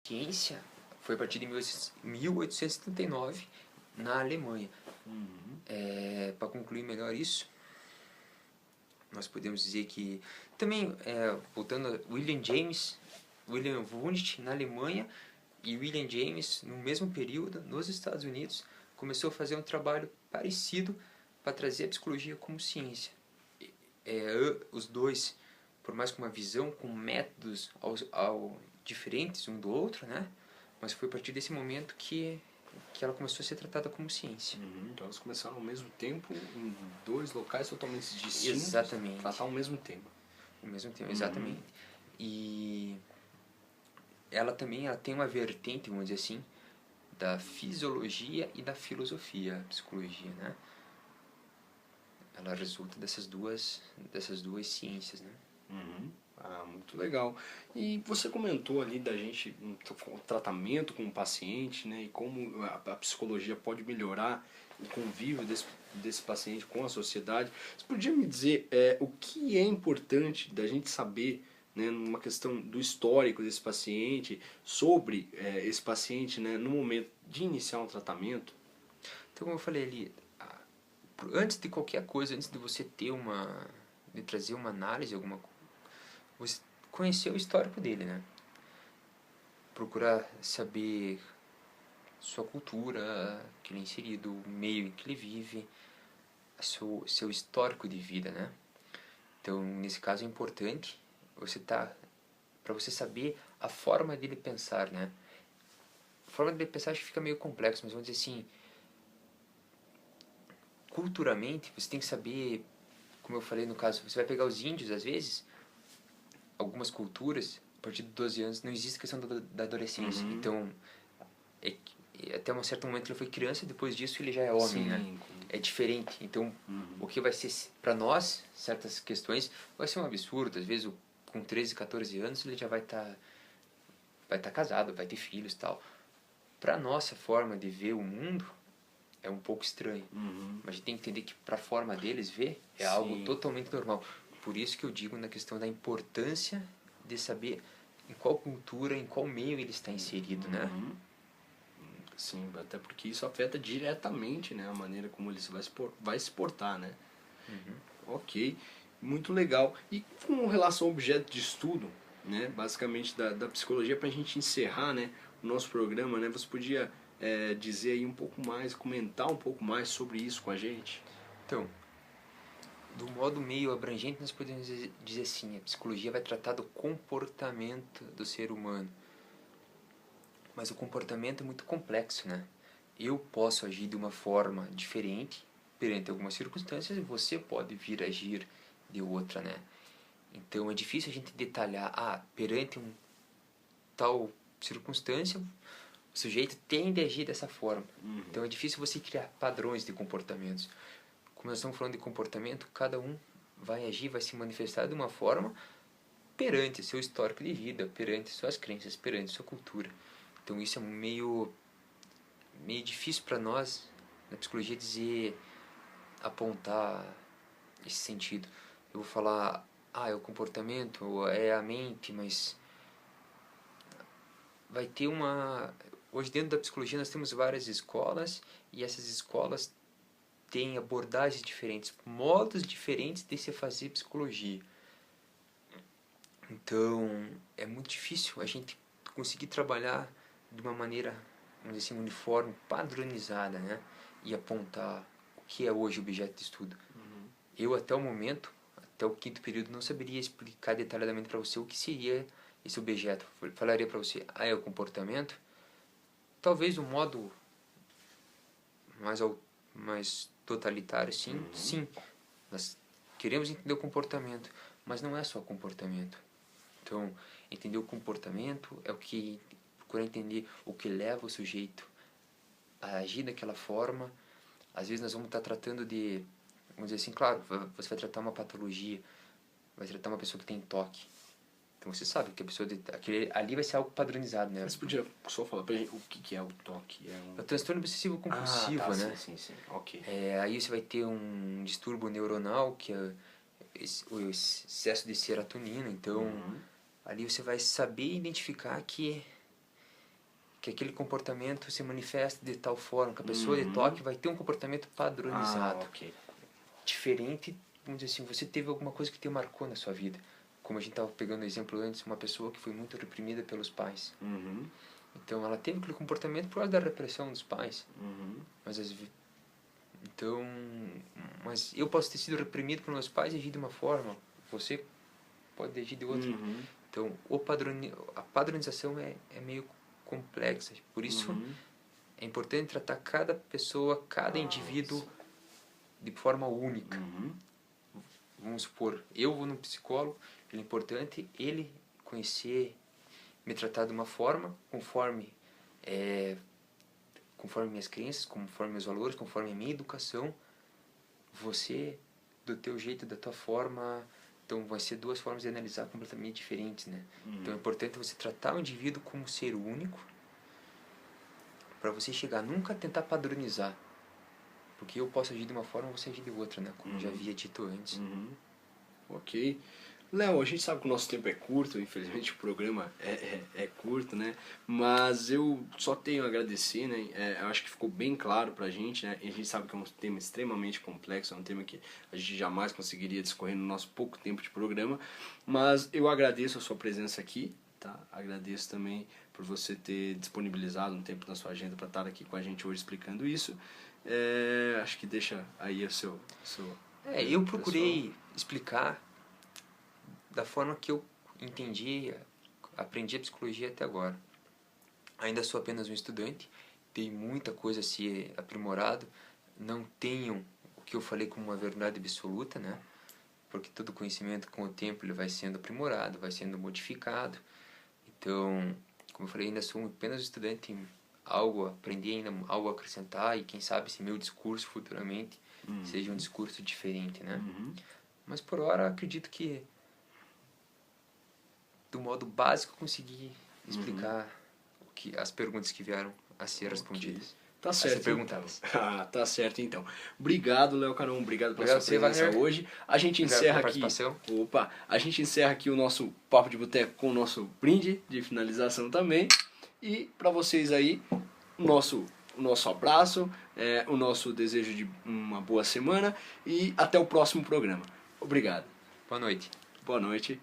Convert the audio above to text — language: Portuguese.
ciência foi a partir de 1879 na Alemanha. Para concluir melhor isso, nós podemos dizer que também, voltando a William Wundt na Alemanha e William James no mesmo período nos Estados Unidos começou a fazer um trabalho parecido para trazer a psicologia como ciência. Os dois, por mais com uma visão, com métodos diferentes um do outro, né? Mas foi a partir desse momento que ela começou a ser tratada como ciência. Então elas começaram ao mesmo tempo, em dois locais totalmente distintos, Exatamente. tratar o mesmo tema. O mesmo tema, exatamente. E ela tem uma vertente, vamos dizer assim, da fisiologia e da filosofia, a psicologia, né? Ela resulta dessas duas ciências, né? Muito legal. E você comentou ali da gente, o tratamento com o paciente, né? E como a psicologia pode melhorar o convívio desse paciente com a sociedade. Você podia me dizer o que é importante da gente saber, né, numa questão do histórico desse paciente, sobre esse paciente, né, no momento de iniciar um tratamento? Então, como eu falei ali, antes de qualquer coisa, antes de você de trazer uma análise, você conhecer o histórico dele, né? Procurar saber sua cultura, que ele é inserido, o meio em que ele vive, seu histórico de vida, né? Então, nesse caso é importante para você saber a forma dele pensar, né? A forma dele pensar acho que fica meio complexo, mas vamos dizer assim, culturalmente você tem que saber, como eu falei no caso, você vai pegar os índios às vezes, algumas culturas, a partir de 12 anos não existe questão da adolescência, então até um certo momento ele foi criança, depois disso ele já é homem, né? É diferente, então o que vai ser para nós, certas questões, vai ser um absurdo, às vezes com 13, 14 anos ele já vai estar casado, vai ter filhos e tal. Para nossa forma de ver o mundo é um pouco estranho, mas a gente tem que entender que para a forma deles ver é algo totalmente normal. Por isso que eu digo na questão da importância de saber em qual cultura, em qual meio ele está inserido, né? Sim, até porque isso afeta diretamente, né, a maneira como ele vai se portar, né? Ok, muito legal. E com relação ao objeto de estudo, né, basicamente da psicologia, para a gente encerrar, né, o nosso programa, né, você podia dizer aí um pouco mais, comentar um pouco mais sobre isso com a gente? Então, do modo meio abrangente, nós podemos dizer assim, a psicologia vai tratar do comportamento do ser humano. Mas o comportamento é muito complexo, né? Eu posso agir de uma forma diferente perante algumas circunstâncias e você pode vir agir de outra, né? Então é difícil a gente detalhar, perante tal circunstância, o sujeito tende a agir dessa forma. Então é difícil você criar padrões de comportamentos. Como nós estamos falando de comportamento, cada um vai agir, vai se manifestar de uma forma perante seu histórico de vida, perante suas crenças, perante sua cultura. Então isso é meio difícil para nós, na psicologia, apontar esse sentido. Eu vou falar, é o comportamento, ou é a mente, mas vai ter hoje dentro da psicologia nós temos várias escolas, e essas escolas têm abordagens diferentes, modos diferentes de se fazer psicologia. Então é muito difícil a gente conseguir trabalhar de uma maneira, vamos dizer assim, uniforme, padronizada, né? E apontar o que é hoje objeto de estudo. Eu até o momento, até o 5º período, não saberia explicar detalhadamente para você o que seria esse objeto. Falaria para você, é o comportamento? Talvez um modo mais totalitário, sim. Nós queremos entender o comportamento, mas não é só comportamento. Então, entender o comportamento é o que procura entender o que leva o sujeito a agir daquela forma. Às vezes nós vamos estar tratando de, vamos dizer assim, claro, você vai tratar uma patologia, vai tratar uma pessoa que tem toque. Então você sabe que a pessoa ali vai ser algo padronizado, né? Você podia só falar pra gente o que é o toque? É o transtorno obsessivo compulsivo, né? Sim, ok. Aí você vai ter um distúrbio neuronal, que é o excesso de serotonina. Então, ali você vai saber identificar que que aquele comportamento se manifesta de tal forma, que a pessoa de toque vai ter um comportamento padronizado. Ok. Diferente, vamos dizer assim, você teve alguma coisa que te marcou na sua vida. Como a gente estava pegando o exemplo antes, uma pessoa que foi muito reprimida pelos pais. Então ela teve aquele comportamento por causa da repressão dos pais. Mas então, mas eu posso ter sido reprimido pelos meus pais e agir de uma forma, você pode agir de outra. Então, a padronização é meio complexa. Por isso, é importante tratar cada pessoa, cada indivíduo de forma única. Vamos supor, eu vou num psicólogo, é importante ele conhecer, me tratar de uma forma, conforme minhas crenças, conforme meus valores, conforme a minha educação. Você, do teu jeito, da tua forma. Então, vai ser duas formas de analisar completamente diferentes, né? Então, é importante você tratar o indivíduo como ser único, para você chegar nunca a tentar padronizar. Porque eu posso agir de uma forma, você agir de outra, né? Como eu já havia dito antes. Ok. Léo, a gente sabe que o nosso tempo é curto, infelizmente o programa é curto, né? Mas eu só tenho a agradecer, né? Eu acho que ficou bem claro pra gente, né? E a gente sabe que é um tema extremamente complexo, é um tema que a gente jamais conseguiria discorrer no nosso pouco tempo de programa. Mas eu agradeço a sua presença aqui, tá? Agradeço também por você ter disponibilizado um tempo na sua agenda para estar aqui com a gente hoje explicando isso. Acho que deixa aí o seu eu procurei explicar da forma que eu entendi, aprendi a psicologia até agora. Ainda sou apenas um estudante, tem muita coisa a ser aprimorado, não tenho o que eu falei como uma verdade absoluta, né? Porque todo conhecimento com o tempo ele vai sendo aprimorado, vai sendo modificado. Então, como eu falei, ainda sou apenas um estudante, algo a aprender, ainda algo a acrescentar, e quem sabe se meu discurso futuramente seja um discurso diferente, né? Mas por hora acredito que do modo básico consegui explicar as perguntas que vieram a ser respondidas. Tá certo. Perguntadas. Tá certo então. Obrigado, Léo Caron, obrigado pela sua presença Wagner. hoje. A gente encerra aqui. A gente encerra aqui o nosso Papo de Boteco com o nosso brinde de finalização também. E para vocês aí, o nosso abraço, o nosso desejo de uma boa semana e até o próximo programa. Obrigado. Boa noite. Boa noite.